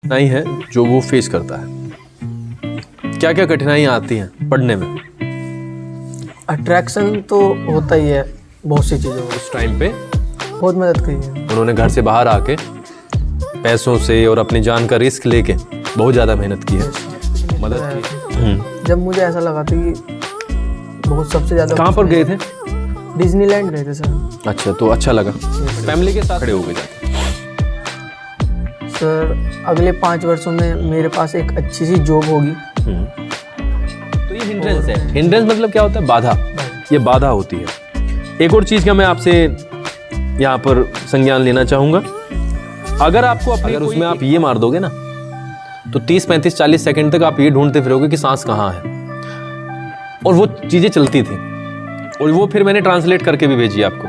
कठिनाई है जो वो फेस करता है। क्या क्या कठिनाइयाँ आती हैं पढ़ने में? अट्रैक्शन तो होता ही है बहुत सी चीज़ों में। उस टाइम पे बहुत मदद करी है उन्होंने घर से बाहर आके पैसों से और अपनी जान का रिस्क लेके बहुत ज़्यादा मेहनत की है, मदद की। जब मुझे ऐसा लगा था कि बहुत सबसे ज़्यादा। कहाँ पर गए थे? डिज्नीलैंड गए थे सर। अच्छा, तो अच्छा लगा। फैमिली के साथ खड़े हो गए जाके। सर अगले 5 वर्षों में मेरे पास एक अच्छी सी जॉब होगी। तो ये हिंड्रेंस है। हिंड्रेंस मतलब क्या होता है? बाधा। ये बाधा होती है। एक और चीज़ का मैं आपसे यहाँ पर संज्ञान लेना चाहूँगा। अगर आपको अगर उसमें आप ये मार दोगे ना तो 30, 35, 40 सेकंड तक आप ये ढूंढते फिरोगे कि सांस कहाँ है, और वो चीज़ें चलती थी और वो फिर मैंने ट्रांसलेट करके भी भेजी आपको,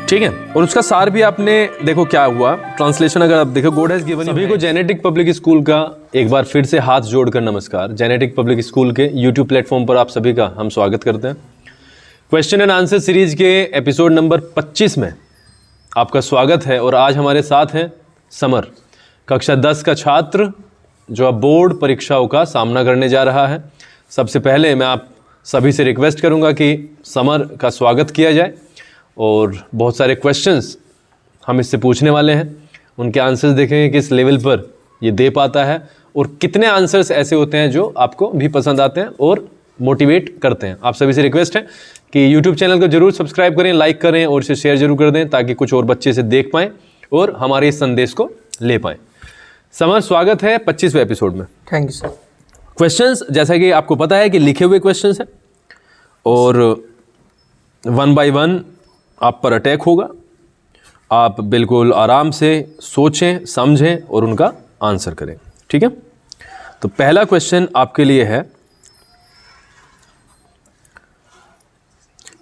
ठीक है? और उसका सार भी आपने देखो क्या हुआ। ट्रांसलेशन अगर आप देखो, गॉड हैज गिवन सभी को जेनेटिक पब्लिक स्कूल का एक बार फिर से हाथ जोड़कर नमस्कार। जेनेटिक पब्लिक स्कूल के यूट्यूब प्लेटफॉर्म पर आप सभी का हम स्वागत करते हैं। क्वेश्चन एंड आंसर सीरीज के एपिसोड नंबर 25 में आपका स्वागत है। और आज हमारे साथ हैं समर, कक्षा 10 का छात्र जो अब बोर्ड परीक्षाओं का सामना करने जा रहा है। सबसे पहले मैं आप सभी से रिक्वेस्ट करूंगा कि समर का स्वागत किया जाए, और बहुत सारे क्वेश्चंस हम इससे पूछने वाले हैं। उनके आंसर्स देखेंगे किस लेवल पर ये दे पाता है, और कितने आंसर्स ऐसे होते हैं जो आपको भी पसंद आते हैं और मोटिवेट करते हैं। आप सभी से रिक्वेस्ट है कि यूट्यूब चैनल को जरूर सब्सक्राइब करें, लाइक करें और इसे शेयर जरूर कर दें ताकि कुछ और बच्चे इसे देख पाएँ और हमारे इस संदेश को ले पाएँ। समर, स्वागत है 25वें एपिसोड में। Thank you sir. क्वेश्चंस जैसा कि आपको पता है कि लिखे हुए क्वेश्चंस हैं, और 1 बाय 1 आप पर अटैक होगा। आप बिल्कुल आराम से सोचें, समझें और उनका आंसर करें, ठीक है? तो पहला क्वेश्चन आपके लिए है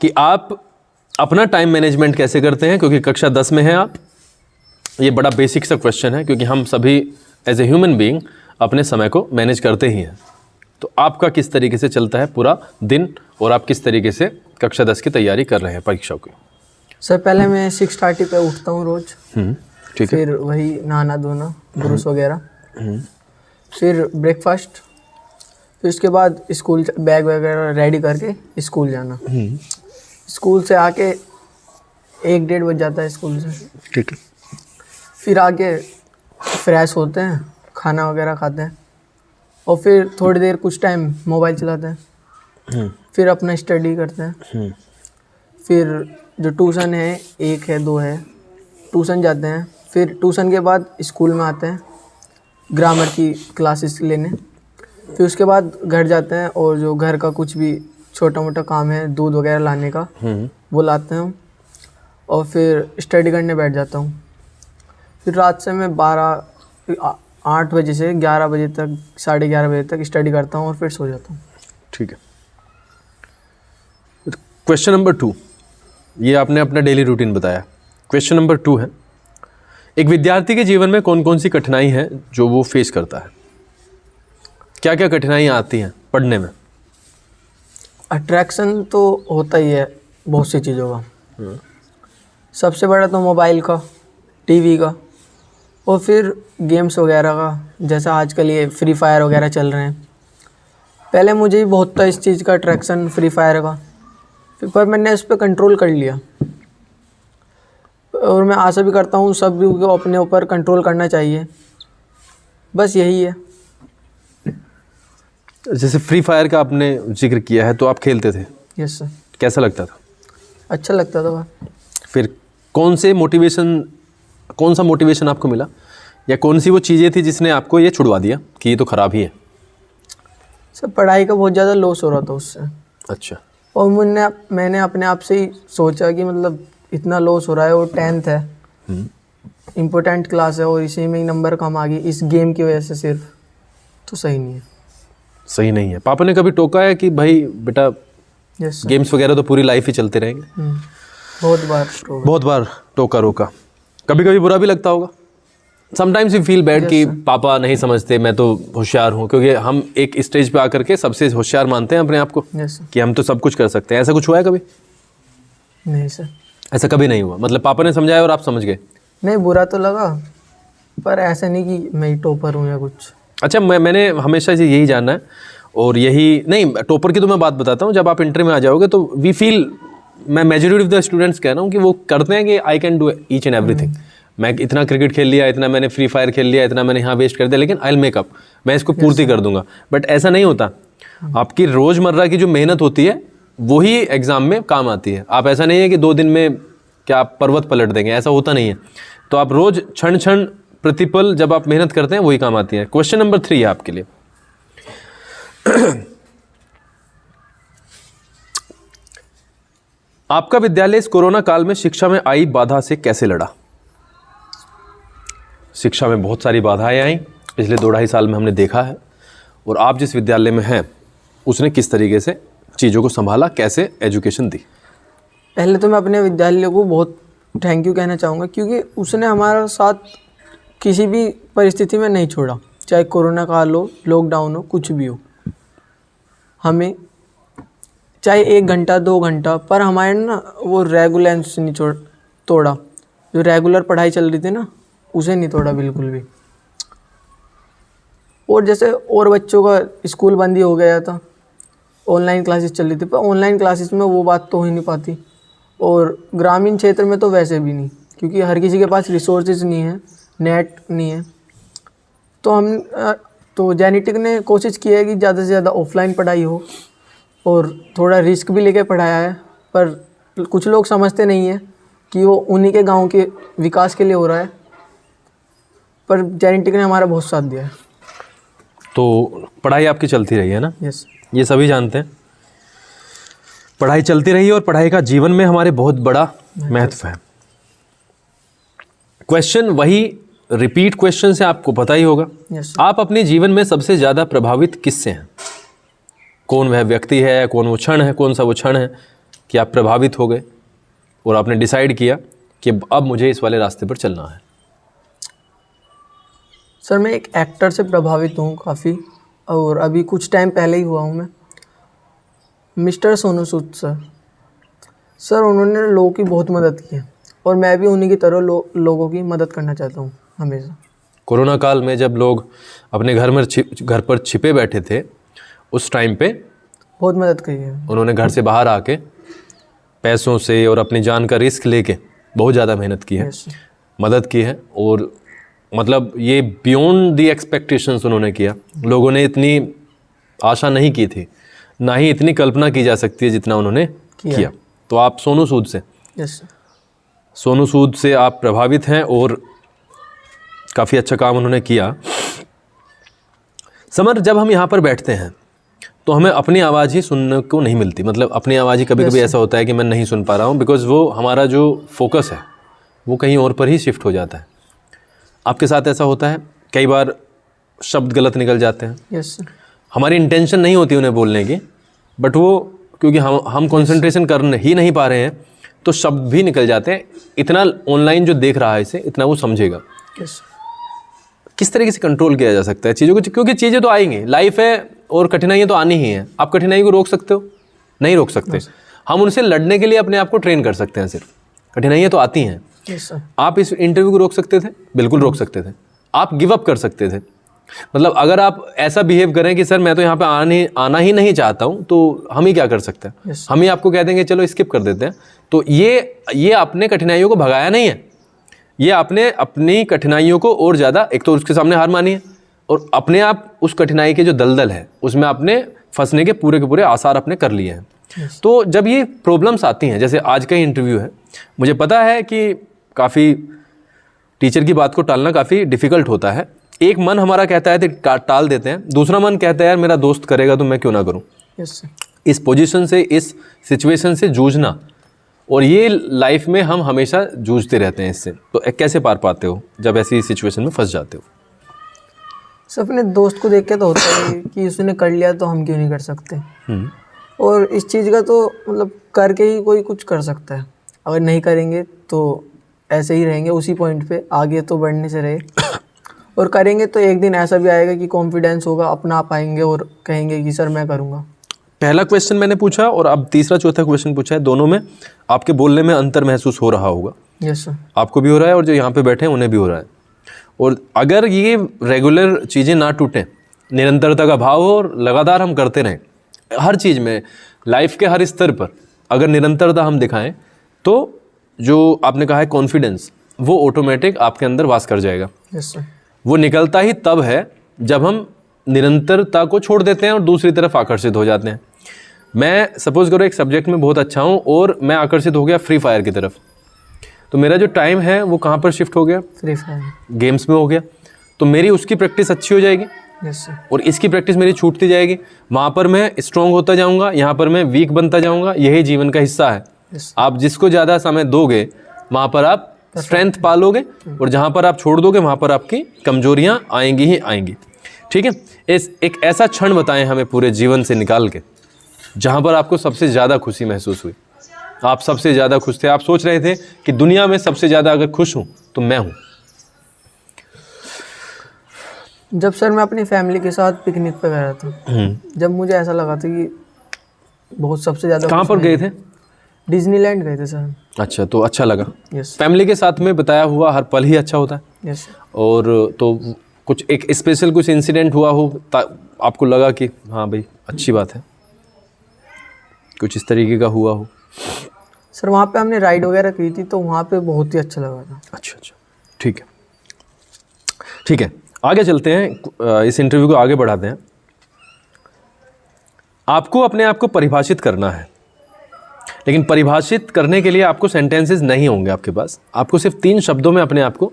कि आप अपना टाइम मैनेजमेंट कैसे करते हैं, क्योंकि कक्षा 10 में हैं आप। ये बड़ा बेसिक सा क्वेश्चन है क्योंकि हम सभी एज ए ह्यूमन बीइंग अपने समय को मैनेज करते ही हैं। तो आपका किस तरीके से चलता है पूरा दिन, और आप किस तरीके से कक्षा 10 की तैयारी कर रहे हैं परीक्षाओं की? सर पहले मैं 6:30 पे उठता हूँ रोज। ठीक है। फिर वही नहाना धोना, ब्रश वगैरह, फिर ब्रेकफास्ट, फिर उसके बाद स्कूल बैग वगैरह रेडी करके स्कूल जाना। स्कूल से आके 1-1:30 बज जाता है स्कूल से। ठीक है। फिर आके फ्रेश होते हैं, खाना वगैरह खाते हैं, और फिर थोड़ी देर कुछ टाइम मोबाइल चलाते हैं। फिर अपना स्टडी करते हैं। फिर जो ट्यूशन है, 1 है 2 है, ट्यूशन जाते हैं। फिर ट्यूशन के बाद स्कूल में आते हैं ग्रामर की क्लासेस लेने। फिर उसके बाद घर जाते हैं, और जो घर का कुछ भी छोटा मोटा काम है, दूध वगैरह लाने का, वो लाते हैं, और फिर स्टडी करने बैठ जाता हूँ। फिर रात से मैं 8 बजे से 11 बजे तक, 11:30 बजे तक स्टडी करता हूँ और फिर सो जाता हूँ। ठीक है। क्वेश्चन नंबर 2, ये आपने अपना डेली रूटीन बताया। क्वेश्चन नंबर 2 है, एक विद्यार्थी के जीवन में कौन कौन सी कठिनाई है जो वो फेस करता है? क्या क्या कठिनाइयाँ आती हैं पढ़ने में? अट्रैक्शन तो होता ही है बहुत सी चीज़ों का। सबसे बड़ा तो मोबाइल का, टीवी का, और फिर गेम्स वगैरह का, जैसा आजकल ये फ्री फायर वगैरह चल रहे हैं। पहले मुझे भी बहुत था इस चीज़ का अट्रैक्शन, फ्री फायर का, पर मैंने इस पर कंट्रोल कर लिया। और मैं आशा भी करता हूँ सब को अपने ऊपर कंट्रोल करना चाहिए। बस यही है। जैसे फ्री फायर का आपने जिक्र किया है, तो आप खेलते थे? Yes sir. कैसा लगता था? अच्छा लगता था। फिर कौन सा मोटिवेशन आपको मिला, या कौन सी वो चीज़ें थी जिसने आपको ये छुड़वा दिया कि ये तो ख़राब ही है? सर पढ़ाई का बहुत ज़्यादा लॉस हो रहा था उससे। अच्छा। और मैंने अपने आप से ही सोचा कि मतलब इतना लॉस हो रहा है, और 10th है, इम्पोर्टेंट क्लास है, और इसी में ही नंबर कम आ गई इस गेम की वजह से सिर्फ, तो सही नहीं है। सही नहीं है। पापा ने कभी टोका है कि भाई बेटा गेम्स वगैरह तो पूरी लाइफ ही चलते रहेंगे? बहुत बार टोका रोका। कभी कभी बुरा भी लगता होगा। समटाइम्स यू फील बैड कि पापा नहीं समझते, मैं तो होशियार हूँ, क्योंकि हम एक स्टेज पे आकर के सबसे होशियार मानते हैं अपने आप को कि हम तो सब कुछ कर सकते हैं। ऐसा कुछ हुआ है कभी? नहीं सर, ऐसा कभी नहीं हुआ। मतलब पापा ने समझाया और आप समझ गए? नहीं, बुरा तो लगा, पर ऐसा नहीं कि मैं ही टॉपर हूँ या कुछ। अच्छा, मैंने हमेशा से यही जानना है, और यही नहीं, टॉपर की तो मैं बात बताता हूँ, जब आप इंटर में आ जाओगे तो वी फील, मैं मेजॉरिटी ऑफ द स्टूडेंट्स कह रहा हूँ कि वो करते हैं कि I can do each and everything. मैं इतना क्रिकेट खेल लिया, इतना मैंने फ्री फायर खेल लिया, इतना मैंने यहाँ वेस्ट कर दिया, लेकिन आई विल मेक अप, मैं इसको पूर्ति कर दूंगा। बट ऐसा नहीं होता। आपकी रोज़मर्रा की जो मेहनत होती है वही एग्ज़ाम में काम आती है। आप ऐसा नहीं है कि 2 दिन में क्या आप पर्वत पलट देंगे, ऐसा होता नहीं है। तो आप रोज़ क्षण क्षण प्रतिपल जब आप मेहनत करते हैं वही काम आती है। क्वेश्चन नंबर 3 है आपके लिए। आपका विद्यालय इस कोरोना काल में शिक्षा में आई बाधा से कैसे लड़ा? शिक्षा में बहुत सारी बाधाएं आई पिछले 2-2.5 साल में, हमने देखा है। और आप जिस विद्यालय में हैं उसने किस तरीके से चीज़ों को संभाला, कैसे एजुकेशन दी? पहले तो मैं अपने विद्यालय को बहुत थैंक यू कहना चाहूँगा, क्योंकि उसने हमारा साथ किसी भी परिस्थिति में नहीं छोड़ा, चाहे कोरोना काल हो, लॉकडाउन हो, कुछ भी हो। हमें चाहे 1 घंटा 2 घंटा, पर हमारे ना वो रेगुलेंस नहीं तोड़ा। जो रेगुलर पढ़ाई चल रही थी ना, उसे नहीं तोड़ा बिल्कुल भी। और जैसे और बच्चों का स्कूल बंद ही हो गया था, ऑनलाइन क्लासेस चल रही थी, पर ऑनलाइन क्लासेस में वो बात तो हो ही नहीं पाती। और ग्रामीण क्षेत्र में तो वैसे भी नहीं, क्योंकि हर किसी के पास रिसोर्सेज नहीं है, नेट नहीं है। तो जेनेटिक ने कोशिश की है कि ज़्यादा से ज़्यादा ऑफलाइन पढ़ाई हो, और थोड़ा रिस्क भी लेके पढ़ाया है। पर कुछ लोग समझते नहीं है कि वो उन्हीं के गांव के विकास के लिए हो रहा है। पर जेनेटिक ने हमारा बहुत साथ दिया है। तो पढ़ाई आपकी चलती रही है ना? यस, ये सभी जानते हैं, पढ़ाई चलती रही है, और पढ़ाई का जीवन में हमारे बहुत बड़ा महत्व है। क्वेश्चन वही रिपीट क्वेश्चन से आपको पता ही होगा। यस। आप अपने जीवन में सबसे ज़्यादा प्रभावित किससे हैं? कौन वह व्यक्ति है, कौन वो क्षण है, कौन सा वो क्षण है कि आप प्रभावित हो गए और आपने डिसाइड किया कि अब मुझे इस वाले रास्ते पर चलना है? सर, मैं एक एक्टर से प्रभावित हूँ काफ़ी, और अभी कुछ टाइम पहले ही हुआ हूँ मैं। मिस्टर सोनू सूद सर, उन्होंने लोगों की बहुत मदद की है, और मैं भी उन्हीं की तरह लोगों की मदद करना चाहता हूँ हमेशा। कोरोना काल में जब लोग अपने घर पर छिपे बैठे थे, उस टाइम पे बहुत मदद करी है उन्होंने। घर से बाहर आके पैसों से और अपनी जान का रिस्क लेके बहुत ज़्यादा मेहनत की है, यस, मदद की है। और मतलब ये बियॉन्ड द एक्सपेक्टेशंस उन्होंने किया। लोगों ने इतनी आशा नहीं की थी, ना ही इतनी कल्पना की जा सकती है जितना उन्होंने किया। तो आप सोनू सूद से, यस, सोनू सूद से आप प्रभावित हैं, और काफ़ी अच्छा काम उन्होंने किया। समर, जब हम यहाँ पर बैठते हैं तो हमें अपनी आवाज़ ही सुनने को नहीं मिलती। मतलब अपनी आवाज़ ही कभी कभी ऐसा होता है कि मैं नहीं सुन पा रहा हूँ, बिकॉज वो हमारा जो फोकस है वो कहीं और पर ही शिफ्ट हो जाता है। आपके साथ ऐसा होता है? कई बार शब्द गलत निकल जाते हैं। यस, हमारी इंटेंशन नहीं होती उन्हें बोलने की, बट वो क्योंकि हम कंसंट्रेशन कर ही नहीं पा रहे हैं तो शब्द भी निकल जाते हैं। इतना ऑनलाइन जो देख रहा है इसे, इतना वो समझेगा। यस। किस तरीके से कंट्रोल किया जा सकता है चीज़ों को? क्योंकि चीज़ें तो आएंगी, लाइफ है और कठिनाइयाँ तो आनी ही हैं। आप कठिनाई को रोक सकते हो? नहीं रोक सकते। हम उनसे लड़ने के लिए अपने आप को ट्रेन कर सकते हैं। सिर्फ कठिनाइयाँ तो आती हैं। Yes sir. आप इस इंटरव्यू को रोक सकते थे? बिल्कुल रोक सकते थे। आप गिव अप कर सकते थे। मतलब अगर आप ऐसा बिहेव करें कि सर मैं तो यहाँ पे आना ही नहीं चाहता हूँ, तो हम ही क्या कर सकते हैं? Yes. हम ही आपको कह देंगे चलो स्किप कर देते हैं। तो ये आपने कठिनाइयों को भगाया नहीं है, ये आपने अपनी कठिनाइयों को और ज़्यादा, एक तो उसके सामने हार मानी है, और अपने आप उस कठिनाई के जो दलदल है उसमें आपने फंसने के पूरे आसार अपने कर लिए हैं। Yes. तो जब ये प्रॉब्लम्स आती हैं, जैसे आज का ही इंटरव्यू है, मुझे पता है कि काफ़ी टीचर की बात को टालना काफ़ी डिफ़िकल्ट होता है। एक मन हमारा कहता है तो टाल देते हैं, दूसरा मन कहता है यार मेरा दोस्त करेगा तो मैं क्यों ना करूं। Yes sir. इस पोजीशन से, इस सिचुएशन से जूझना, और ये लाइफ में हम हमेशा जूझते रहते हैं इससे। तो कैसे पार पाते हो जब ऐसी सिचुएशन में फंस जाते हो? सर, अपने दोस्त को देख के तो होता है कि उसने कर लिया तो हम क्यों नहीं कर सकते। और इस चीज़ का तो मतलब करके ही कोई कुछ कर सकता है। अगर नहीं करेंगे तो ऐसे ही रहेंगे उसी पॉइंट पे, आगे तो बढ़ने से रहे। और करेंगे तो एक दिन ऐसा भी आएगा कि कॉन्फिडेंस होगा, अपना आप आएंगे और कहेंगे कि सर मैं करूँगा। पहला क्वेश्चन मैंने पूछा और अब तीसरा चौथा क्वेश्चन पूछा है, दोनों में आपके बोलने में अंतर महसूस हो रहा होगा। Yes sir. आपको भी हो रहा है और जो यहाँ पे बैठे हैं उन्हें भी हो रहा है। और अगर ये रेगुलर चीज़ें ना टूटें, निरंतरता का भाव हो और लगातार हम करते रहें हर चीज़ में, लाइफ के हर स्तर पर अगर निरंतरता हम दिखाएं, तो जो आपने कहा है कॉन्फिडेंस, वो ऑटोमेटिक आपके अंदर वास कर जाएगा। Yes sir. वो निकलता ही तब है जब हम निरंतरता को छोड़ देते हैं और दूसरी तरफ आकर्षित हो जाते हैं। मैं सपोज करो एक सब्जेक्ट में बहुत अच्छा हूँ और मैं आकर्षित हो गया फ्री फायर की तरफ, तो मेरा जो टाइम है वो कहाँ पर शिफ्ट हो गया? Free fire. गेम्स में हो गया। तो मेरी उसकी प्रैक्टिस अच्छी हो जाएगी यस सर। और इसकी प्रैक्टिस मेरी छूटती जाएगी। वहाँ पर मैं स्ट्रॉन्ग होता जाऊँगा, यहाँ पर मैं वीक बनता जाऊँगा। यही जीवन का हिस्सा है। यस। आप जिसको ज़्यादा समय दोगे वहाँ पर आप स्ट्रेंथ पालोगे, और जहाँ पर आप छोड़ दोगे वहाँ पर आपकी कमजोरियाँ आएंगी ही आएंगी। ठीक है, एक ऐसा क्षण बताएं हमें पूरे जीवन से निकाल के जहाँ पर आपको सबसे ज़्यादा खुशी महसूस हुई, आप सबसे ज़्यादा खुश थे, आप सोच रहे थे कि दुनिया में सबसे ज़्यादा अगर खुश हूँ तो मैं हूँ। जब सर मैं अपनी फैमिली के साथ पिकनिक पे गया था, जब मुझे ऐसा लगा था कि बहुत सबसे ज़्यादा। कहाँ पर गए थे? डिज्नीलैंड गए थे सर। अच्छा, तो अच्छा लगा। यस। फैमिली के साथ में बताया हुआ हर पल ही अच्छा होता है। यस। और तो कुछ एक स्पेशल कुछ इंसिडेंट हुआ हो आपको लगा कि हाँ भाई अच्छी बात है, कुछ इस तरीके का हुआ हो? सर वहाँ पे हमने राइड वगैरह की थी, तो वहाँ पे बहुत ही अच्छा लगा था। अच्छा, ठीक है, ठीक है, आगे चलते हैं, इस इंटरव्यू को आगे बढ़ाते हैं। आपको अपने आप को परिभाषित करना है, लेकिन परिभाषित करने के लिए आपको सेंटेंसेस नहीं होंगे आपके पास। आपको सिर्फ 3 शब्दों में अपने आप को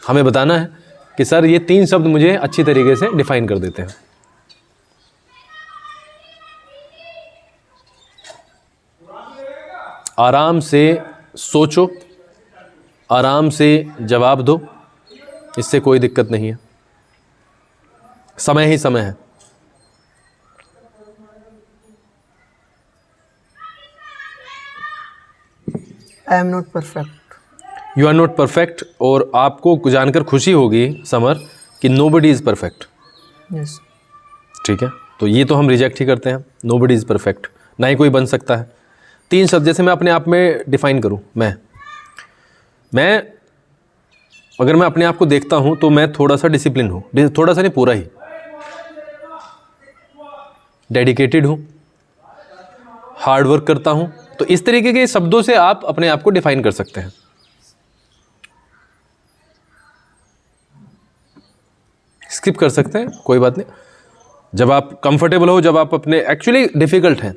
हमें बताना है कि सर ये 3 शब्द मुझे अच्छी तरीके से डिफाइन कर देते हैं। आराम से सोचो, आराम से जवाब दो, इससे कोई दिक्कत नहीं है, समय ही समय है। I am not perfect. You are not perfect. और आपको जानकर खुशी होगी समर कि नोबडी इज़ परफेक्ट। यस। ठीक है, तो ये तो हम रिजेक्ट ही करते हैं, नोबडी इज़ परफेक्ट, ना ही कोई बन सकता है। 3 शब्द जैसे मैं अपने आप में डिफाइन करूं, मैं अगर मैं अपने आप को देखता हूं तो मैं थोड़ा सा डिसिप्लिन हूं, थोड़ा सा नहीं पूरा ही, डेडिकेटेड हूं, हार्ड वर्क करता हूं। तो इस तरीके के शब्दों से आप अपने आप को डिफाइन कर सकते हैं। स्किप कर सकते हैं, कोई बात नहीं। जब आप कंफर्टेबल हो, जब आप अपने एक्चुअली डिफिकल्ट हैं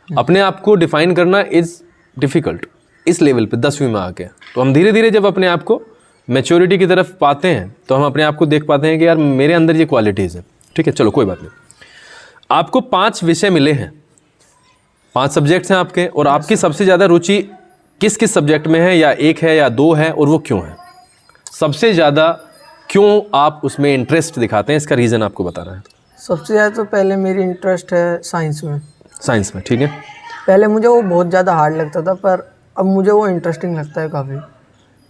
अपने आप को डिफाइन करना, इज़ डिफ़िकल्ट इस लेवल पे 10वीं में आके। तो हम धीरे धीरे जब अपने आप को मैच्योरिटी की तरफ पाते हैं तो हम अपने आप को देख पाते हैं कि यार मेरे अंदर ये क्वालिटीज़ हैं। ठीक है, चलो कोई बात नहीं। आपको 5 विषय मिले हैं, 5 सब्जेक्ट्स हैं आपके, और आपकी सबसे ज़्यादा रुचि किस किस सब्जेक्ट में है, या 1 है या 2 है, और वो क्यों है? सबसे ज़्यादा क्यों आप उसमें इंटरेस्ट दिखाते हैं, इसका रीज़न आपको बताना है। सबसे ज़्यादा तो पहले मेरी इंटरेस्ट है साइंस में। साइंस में, ठीक है। पहले मुझे वो बहुत ज़्यादा हार्ड लगता था, पर अब मुझे वो इंटरेस्टिंग लगता है काफ़ी,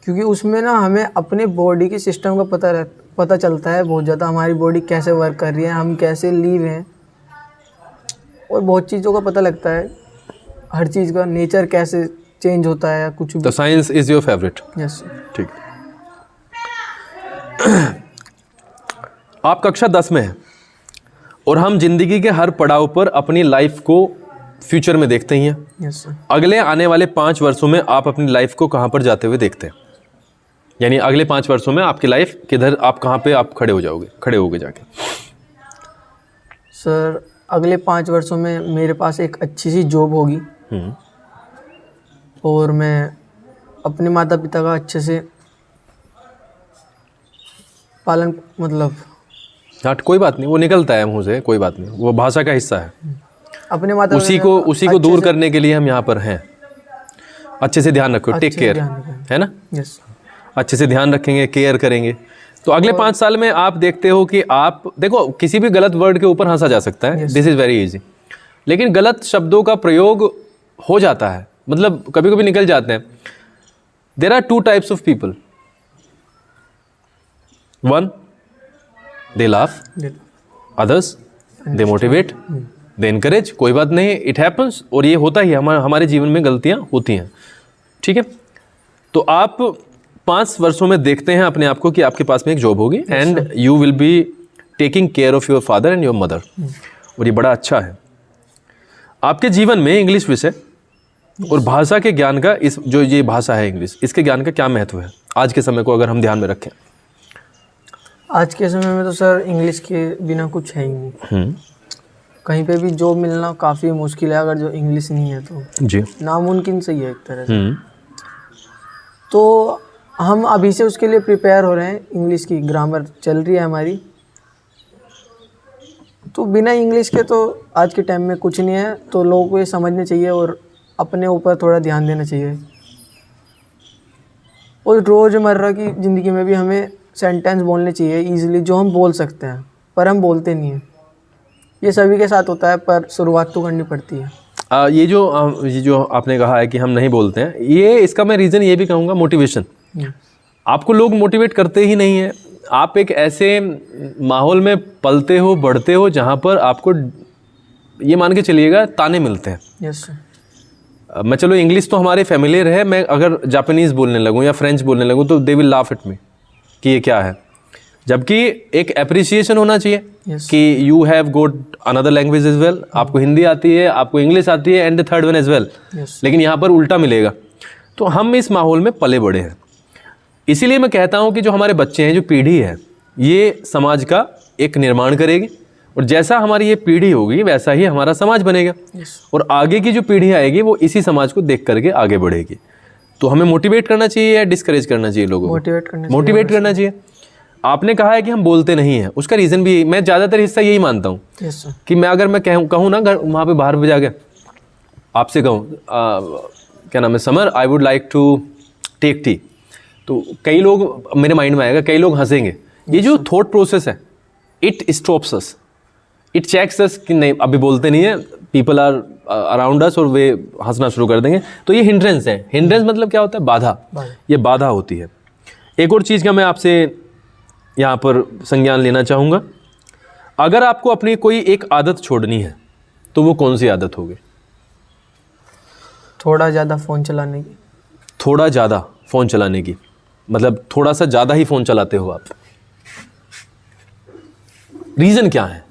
क्योंकि उसमें ना हमें अपने बॉडी के सिस्टम का पता चलता है बहुत ज़्यादा, हमारी बॉडी कैसे वर्क कर रही है, हम कैसे लीव हैं, और बहुत चीज़ों का पता लगता है, हर चीज़ का नेचर कैसे चेंज होता है या कुछ भी। तो science is your favourite? Yes. ठीक। आप कक्षा 10 में हैं और हम जिंदगी के हर पड़ाव पर अपनी लाइफ को फ्यूचर में देखते ही हैं। Yes sir. अगले आने वाले 5 वर्षों में आप अपनी लाइफ को कहाँ पर जाते हुए देखते हैं? यानी अगले 5 वर्षों में आपकी लाइफ किधर, आप कहाँ पे आप खड़े होगे जाके? सर अगले 5 वर्षों में मेरे पास एक अच्छी सी जॉब होगी, और मैं अपने माता पिता का अच्छे से पालन, मतलब हाँ कोई बात नहीं, वो निकलता है मुँह से, कोई बात नहीं, वो भाषा का हिस्सा है। अपने माता उसी को दूर करने के लिए हम यहाँ पर हैं। अच्छे से ध्यान रखो, टेक केयर, है ना? यस। अच्छे से ध्यान रखेंगे, केयर करेंगे, तो अगले 5 साल में आप देखते हो कि आप देखो किसी भी गलत वर्ड के ऊपर हंसा जा सकता है, दिस इज़ वेरी इजी, लेकिन गलत शब्दों का प्रयोग हो जाता है, मतलब कभी कभी निकल जाते हैं। There are 2 types of people, 1 they laugh, others they motivate, they encourage. कोई बात नहीं, इट हैपन्स, और ये होता ही हमारे जीवन में गलतियाँ होती हैं। ठीक है, तो आप 5 वर्षों में देखते हैं अपने आप को कि आपके पास में एक जॉब होगी and you will be taking care of your father and your mother, और ये बड़ा अच्छा है। आपके जीवन में इंग्लिश विषय और भाषा के ज्ञान का, इस जो ये भाषा है इंग्लिश, इसके ज्ञान का क्या महत्व है आज के समय को अगर हम ध्यान में रखें? आज के समय में तो सर इंग्लिश के बिना कुछ है ही नहीं। कहीं पे भी जॉब मिलना काफ़ी मुश्किल है अगर जो इंग्लिश नहीं है तो जी नामुमकिन सही है एक तरह से। तो हम अभी से उसके लिए प्रिपेयर हो रहे हैं, इंग्लिश की ग्रामर चल रही है हमारी। तो बिना इंग्लिश के तो आज के टाइम में कुछ नहीं है, तो लोगों को ये समझना चाहिए और अपने ऊपर थोड़ा ध्यान देना चाहिए। और रोज़मर्रा की ज़िंदगी में भी हमें सेंटेंस बोलने चाहिए ईजिली, जो हम बोल सकते हैं पर हम बोलते नहीं हैं। ये सभी के साथ होता है पर शुरुआत तो करनी पड़ती है। ये जो आपने कहा है कि हम नहीं बोलते हैं, ये इसका मैं रीज़न ये भी कहूँगा मोटिवेशन। आपको लोग मोटिवेट करते ही नहीं है। आप एक ऐसे माहौल में पलते हो, बढ़ते हो, जहाँ पर आपको ये मान के चलिएगा ताने मिलते हैं। Yes sir. मैं चलो इंग्लिश तो हमारे फेमिलियर है, मैं अगर जापानीज़ बोलने लगूँ या फ्रेंच बोलने लगूँ तो they will laugh at me कि ये क्या है। जबकि एक एप्रिसिएशन होना चाहिए कि you have got another language as well. आपको हिंदी आती है, आपको इंग्लिश आती है and the third one as well. लेकिन यहाँ पर उल्टा मिलेगा। तो हम इस माहौल में पले बड़े हैं, इसीलिए मैं कहता हूँ कि जो हमारे बच्चे हैं, जो पीढ़ी है, ये समाज का एक निर्माण करेगी, और जैसा हमारी ये पीढ़ी होगी वैसा ही हमारा समाज बनेगा। और आगे की जो पीढ़ी आएगी वो इसी समाज को देख करके आगे बढ़ेगी। तो हमें मोटिवेट करना चाहिए या डिस्करेज करना चाहिए लोगों को? मोटिवेट करना चाहिए। आपने कहा है कि हम बोलते नहीं हैं, उसका रीज़न भी मैं ज़्यादातर हिस्सा यही मानता हूँ कि अगर मैं कहूँ ना घर वहाँ पे बाहर भी जाके आपसे कहूँ क्या नाम है, Samar I would like to take tea, तो कई लोग मेरे माइंड में आएगा, कई लोग हंसेंगे। ये जो थॉट प्रोसेस है, it stops us, it checks us कि नहीं अभी बोलते नहीं है, पीपल आर अराउंड अस, और वे हंसना शुरू कर देंगे। तो ये हिंड्रेंस है। हिंड्रेंस मतलब क्या होता है? बाधा। ये बाधा होती है। एक और चीज़ का मैं आपसे यहाँ पर संज्ञान लेना चाहूँगा। अगर आपको अपनी कोई एक आदत छोड़नी है तो वो कौन सी आदत होगी? थोड़ा ज़्यादा फ़ोन चलाने की। थोड़ा ज़्यादा फ़ोन चलाने की मतलब थोड़ा सा ज़्यादा ही फ़ोन चलाते हो आप। रीज़न क्या है?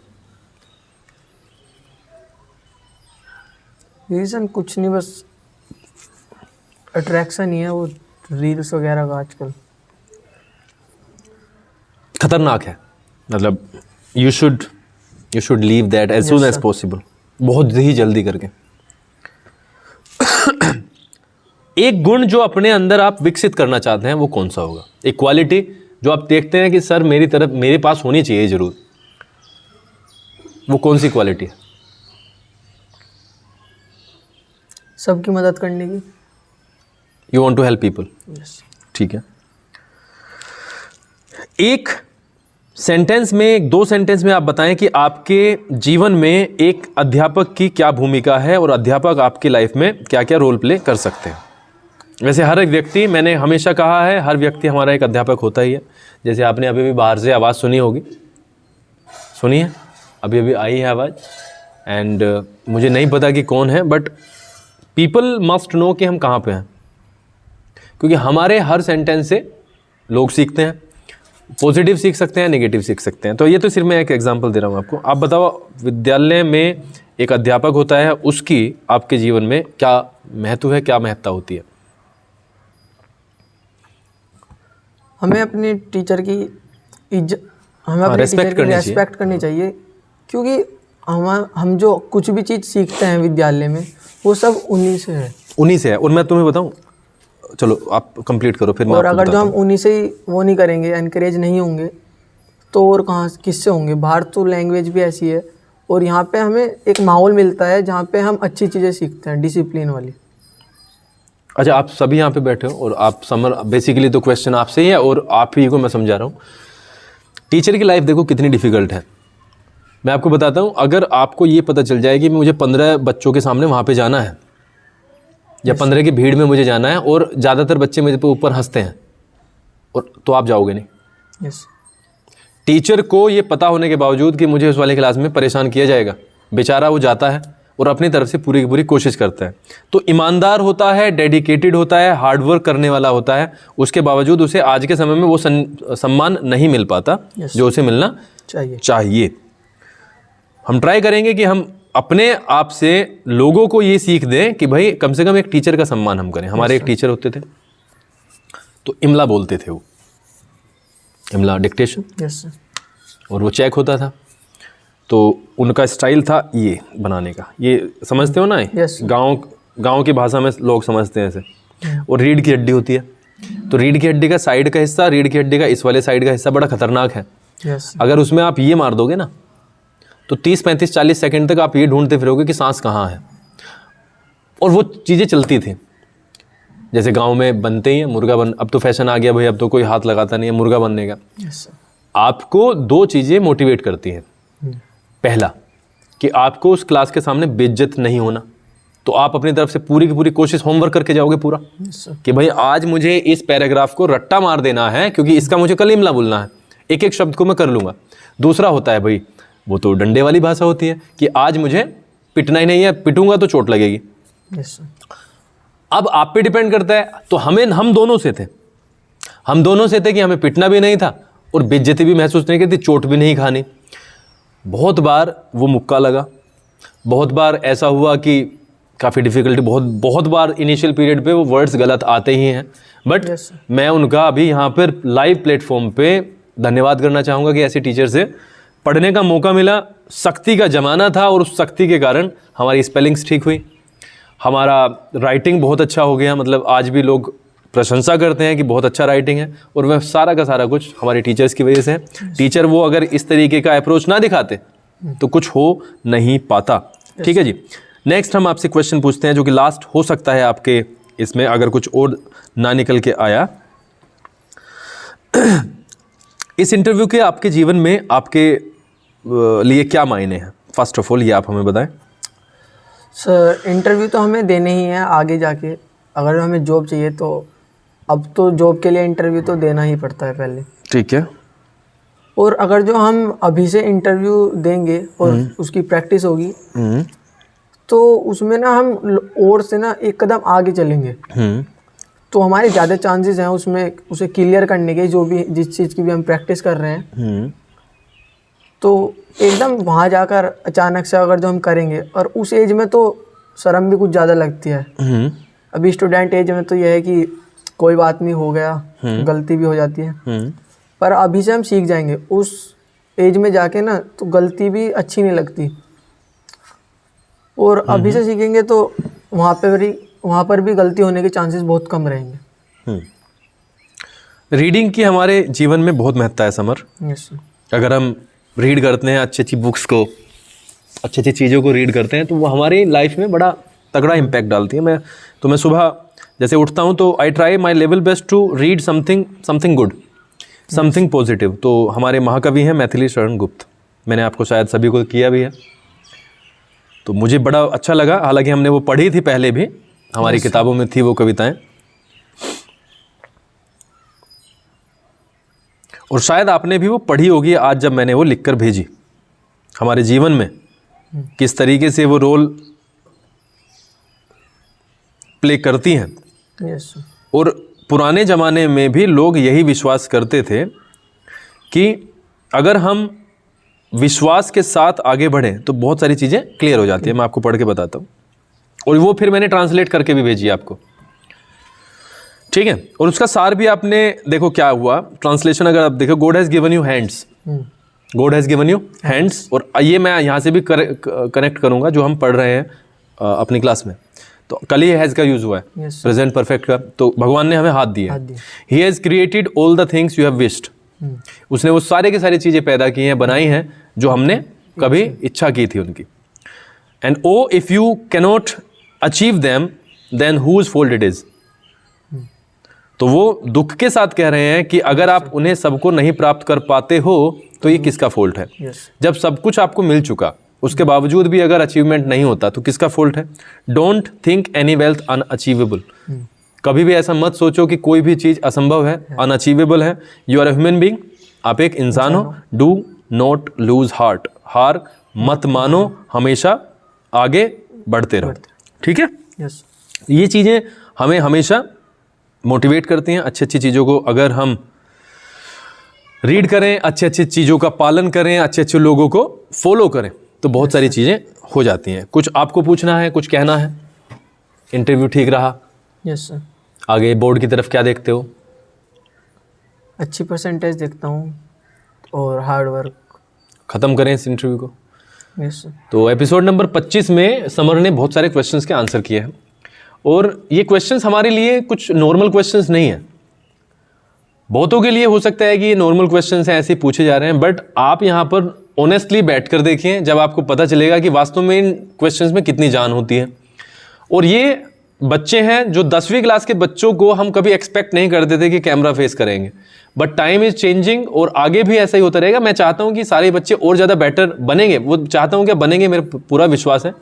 रीज़न कुछ नहीं, बस अट्रैक्शन ही है वो रील्स वगैरह का आजकल। खतरनाक है, मतलब you should leave that as soon as possible, बहुत ही जल्दी करके। एक गुण जो अपने अंदर आप विकसित करना चाहते हैं वो कौन सा होगा? एक क्वालिटी जो आप देखते हैं कि सर मेरे पास होनी चाहिए ज़रूर, वो कौन सी क्वालिटी है? सबकी मदद करने की। You want to help people. ठीक है। एक सेंटेंस में, 2 सेंटेंस में आप बताएं कि आपके जीवन में एक अध्यापक की क्या भूमिका है और अध्यापक आपकी लाइफ में क्या क्या रोल प्ले कर सकते हैं। वैसे हर एक व्यक्ति, मैंने हमेशा कहा है, हर व्यक्ति हमारा एक अध्यापक होता ही है। जैसे आपने अभी भी बाहर से आवाज़ सुनी होगी, सुनी है? अभी आई है आवाज़, एंड मुझे नहीं पता कि कौन है, बट पीपल मस्ट नो कि हम कहाँ पे हैं, क्योंकि हमारे हर सेंटेंस से लोग सीखते हैं। पॉजिटिव सीख सकते हैं, नेगेटिव सीख सकते हैं। तो ये तो सिर्फ मैं एक एग्जांपल दे रहा हूँ आपको। आप बताओ, विद्यालय में एक अध्यापक होता है, उसकी आपके जीवन में क्या महत्व है, क्या महत्ता होती है? हमें अपने टीचर की रेस्पेक्ट करनी चाहिए, क्योंकि हम जो कुछ भी चीज़ सीखते हैं विद्यालय में वो सब उन्हीं से है। और मैं तुम्हें बताऊं, चलो आप कंप्लीट करो फिर मैं और अगर जो हम उन्हीं से ही वो नहीं करेंगे, एनकरेज नहीं होंगे, तो और कहाँ किससे होंगे? बाहर तो लैंग्वेज भी ऐसी है, और यहाँ पे हमें एक माहौल मिलता है जहाँ पे हम अच्छी चीज़ें सीखते हैं, डिसिप्लिन वाली। अच्छा, आप सभी यहाँ पे बैठे हो और आप समर, बेसिकली तो क्वेश्चन आपसे ही है और आप ही को मैं समझा रहा हूँ। टीचर की लाइफ देखो कितनी डिफ़िकल्ट है। मैं आपको बताता हूँ, अगर आपको ये पता चल जाए कि मुझे 15 बच्चों के सामने वहाँ पे जाना है, या 15 की भीड़ में मुझे जाना है, और ज़्यादातर बच्चे मेरे पे ऊपर हंसते हैं, और तो आप जाओगे नहीं। टीचर को ये पता होने के बावजूद कि मुझे उस वाले क्लास में परेशान किया जाएगा, बेचारा वो जाता है, और अपनी तरफ से पूरी की पूरी कोशिश करता है। तो ईमानदार होता है, डेडिकेटेड होता है, हार्डवर्क करने वाला होता है, उसके बावजूद उसे आज के समय में वो सम्मान नहीं मिल पाता जो उसे मिलना चाहिए। हम ट्राई करेंगे कि हम अपने आप से लोगों को ये सीख दें कि भाई कम से कम एक टीचर का सम्मान हम करें। हमारे एक टीचर होते थे, तो इमला बोलते थे, वो इमला डिक्टेशन, और वो चेक होता था। तो उनका स्टाइल था ये बनाने का, ये समझते हो ना, गांव की भाषा में लोग समझते हैं ऐसे। और रीढ़ की हड्डी होती है, तो रीढ़ की हड्डी का साइड का हिस्सा, रीढ़ की हड्डी का इस वाले साइड का हिस्सा बड़ा खतरनाक है। अगर उसमें आप ये मार दोगे ना, तो 30, 35, 40 सेकंड तक आप ये ढूंढते फिरोगे कि सांस कहाँ है। और वो चीज़ें चलती थी, जैसे गांव में बनते ही हैं मुर्गा बन, अब तो फैशन आ गया भाई, अब तो कोई हाथ लगाता नहीं है मुर्गा बनने का। आपको 2 चीज़ें मोटिवेट करती हैं। पहला कि आपको उस क्लास के सामने बेइज्जत नहीं होना, तो आप अपनी तरफ से पूरी की पूरी कोशिश होमवर्क करके जाओगे पूरा, कि भाई आज मुझे इस पैराग्राफ को रट्टा मार देना है, क्योंकि इसका मुझे कल इमला बोलना है, एक एक शब्द को मैं कर लूँगा। दूसरा होता है भाई, वो तो डंडे वाली भाषा होती है कि आज मुझे पिटना ही नहीं है, पिटूंगा तो चोट लगेगी। अब आप पे डिपेंड करता है। तो हम दोनों से थे कि हमें पिटना भी नहीं था और बेइज्जती भी महसूस नहीं करती, चोट भी नहीं खानी। बहुत बार वो मुक्का लगा, बहुत बार ऐसा हुआ कि काफ़ी डिफ़िकल्टी, बहुत बार इनिशियल पीरियड पे वो वर्ड्स गलत आते ही हैं, बट मैं उनका अभी यहाँ पर लाइव प्लेटफॉर्म पे धन्यवाद करना चाहूँगा कि ऐसे टीचर से पढ़ने का मौका मिला। सख्ती का ज़माना था और उस सख्ती के कारण हमारी स्पेलिंग्स ठीक हुई, हमारा राइटिंग बहुत अच्छा हो गया। मतलब आज भी लोग प्रशंसा करते हैं कि बहुत अच्छा राइटिंग है, और वह सारा का सारा कुछ हमारे टीचर्स की वजह से है। टीचर वो अगर इस तरीके का अप्रोच ना दिखाते तो कुछ हो नहीं पाता। ठीक है जी, नेक्स्ट हम आपसे क्वेश्चन पूछते हैं, जो कि लास्ट हो सकता है आपके इसमें, अगर कुछ और ना निकल के आया। इस इंटरव्यू के आपके जीवन में आपके लिए क्या मायने हैं? फर्स्ट ऑफ ऑल ये आप हमें बताएं। सर, इंटरव्यू तो हमें देने ही है आगे जाके, अगर हमें जॉब चाहिए तो अब तो जॉब के लिए इंटरव्यू तो देना ही पड़ता है पहले। ठीक है। और अगर जो हम अभी से इंटरव्यू देंगे और उसकी प्रैक्टिस होगी तो उसमें ना हम और से ना एक कदम आगे चलेंगे, तो हमारे ज़्यादा चांसेस हैं उसमें उसे क्लियर करने के, जो भी जिस चीज़ की भी हम प्रैक्टिस कर रहे हैं। तो एकदम वहाँ जाकर अचानक से अगर जो हम करेंगे, और उस एज में तो शर्म भी कुछ ज़्यादा लगती है। अभी स्टूडेंट एज में तो यह है कि कोई बात नहीं, हो गया, गलती भी हो जाती है, पर अभी से हम सीख जाएंगे। उस एज में जाके ना तो गलती भी अच्छी नहीं लगती, और अभी से सीखेंगे तो वहाँ पर भी गलती होने के चांसेस बहुत कम रहेंगे। रीडिंग की हमारे जीवन में बहुत महत्ता है समर। अगर हम रीड करते हैं अच्छी अच्छी बुक्स को, अच्छी अच्छी चीज़ों को रीड करते हैं, तो वो हमारी लाइफ में बड़ा तगड़ा इम्पैक्ट डालती है। मैं सुबह जैसे उठता हूँ तो I try my level best to read something good, something positive. तो हमारे महाकवि हैं मैथिली शरण गुप्त, मैंने आपको शायद सभी को किया भी है, तो मुझे बड़ा अच्छा लगा। हालांकि हमने वो पढ़ी थी पहले भी, हमारी किताबों में थी वो कविताएं, और शायद आपने भी वो पढ़ी होगी आज जब मैंने वो लिखकर भेजी। हमारे जीवन में किस तरीके से वो रोल प्ले करती हैं। और पुराने ज़माने में भी लोग यही विश्वास करते थे कि अगर हम विश्वास के साथ आगे बढ़ें तो बहुत सारी चीज़ें क्लियर हो जाती है। मैं आपको पढ़ के बताता हूँ, और वो फिर मैंने ट्रांसलेट करके भी भेजी आपको, ठीक है। और उसका सार भी आपने देखो क्या हुआ, ट्रांसलेशन अगर आप देखो, God has given you hands, God has given you hands. और ये मैं यहाँ से भी कनेक्ट करूँगा जो हम पढ़ रहे हैं अपनी क्लास में, तो कल ही हैज़ का यूज़ हुआ है, प्रेजेंट परफेक्ट का। तो भगवान ने हमें हाथ दिए, he has created all the things you have wished, उसने वो सारे की सारी चीज़ें पैदा की हैं, बनाई हैं जो हमने कभी इच्छा की थी उनकी। And oh if you cannot achieve them then whose fault it is. तो वो दुख के साथ कह रहे हैं कि अगर आप उन्हें सबको नहीं प्राप्त कर पाते हो तो ये किसका फॉल्ट है। जब सब कुछ आपको मिल चुका उसके बावजूद भी अगर अचीवमेंट नहीं होता तो किसका फॉल्ट है। Don't think any wealth unachievable, कभी भी ऐसा मत सोचो कि कोई भी चीज़ असंभव है, अनअचीवेबल है। You are a human being, आप एक इंसान हो। डू नॉट लूज हार्ट, हार मत मानो, हमेशा आगे बढ़ते रहो। ठीक है, यस ये चीज़ें हमें हमेशा मोटिवेट करती हैं। अच्छी अच्छी चीज़ों को अगर हम रीड करें, अच्छे अच्छे चीज़ों का पालन करें, अच्छे अच्छे लोगों को फॉलो करें, तो बहुत सारी चीज़ें हो जाती हैं। कुछ आपको पूछना है, कुछ कहना है? इंटरव्यू ठीक रहा, यस सर। आगे बोर्ड की तरफ क्या देखते हो? अच्छी परसेंटेज देखता हूँ और हार्ड वर्क। ख़त्म करें इस इंटरव्यू को। Yes sir. तो एपिसोड नंबर 25 में समर ने बहुत सारे क्वेश्चंस के आंसर किए हैं, और ये क्वेश्चंस हमारे लिए कुछ नॉर्मल क्वेश्चंस नहीं है। बहुतों के लिए हो सकता है कि ये नॉर्मल क्वेश्चंस हैं, ऐसे ही पूछे जा रहे हैं, बट आप यहाँ पर ऑनेस्टली बैठ कर देखिए, जब आपको पता चलेगा कि वास्तव में इन क्वेश्चंस में कितनी जान होती है। और ये बच्चे हैं जो 10वीं क्लास के बच्चों को हम कभी एक्सपेक्ट नहीं करते थे कि कैमरा फेस करेंगे, बट टाइम इज़ चेंजिंग और आगे भी ऐसा ही होता रहेगा। मैं चाहता हूँ कि सारे बच्चे और ज़्यादा बेटर बनेंगे, वो चाहता हूँ क्या बनेंगे, मेरा पूरा विश्वास है।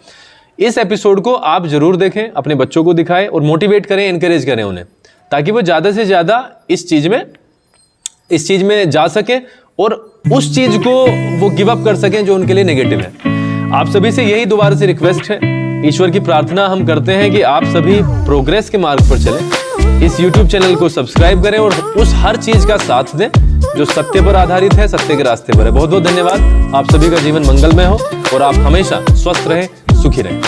इस एपिसोड को आप ज़रूर देखें, अपने बच्चों को दिखाएं और मोटिवेट करें, इनकरेज करें उन्हें, ताकि वो ज़्यादा से ज़्यादा इस चीज़ में जा सकें और उस चीज़ को वो गिव अप कर सकें जो उनके लिए नेगेटिव है। आप सभी से यही दोबारा से रिक्वेस्ट है, ईश्वर की प्रार्थना हम करते हैं कि आप सभी प्रोग्रेस के मार्ग पर चलें। इस YouTube चैनल को सब्सक्राइब करें और उस हर चीज़ का साथ दें जो सत्य पर आधारित है, सत्य के रास्ते पर है। बहुत बहुत धन्यवाद। आप सभी का जीवन मंगलमय हो और आप हमेशा स्वस्थ रहें, सुखी रहें।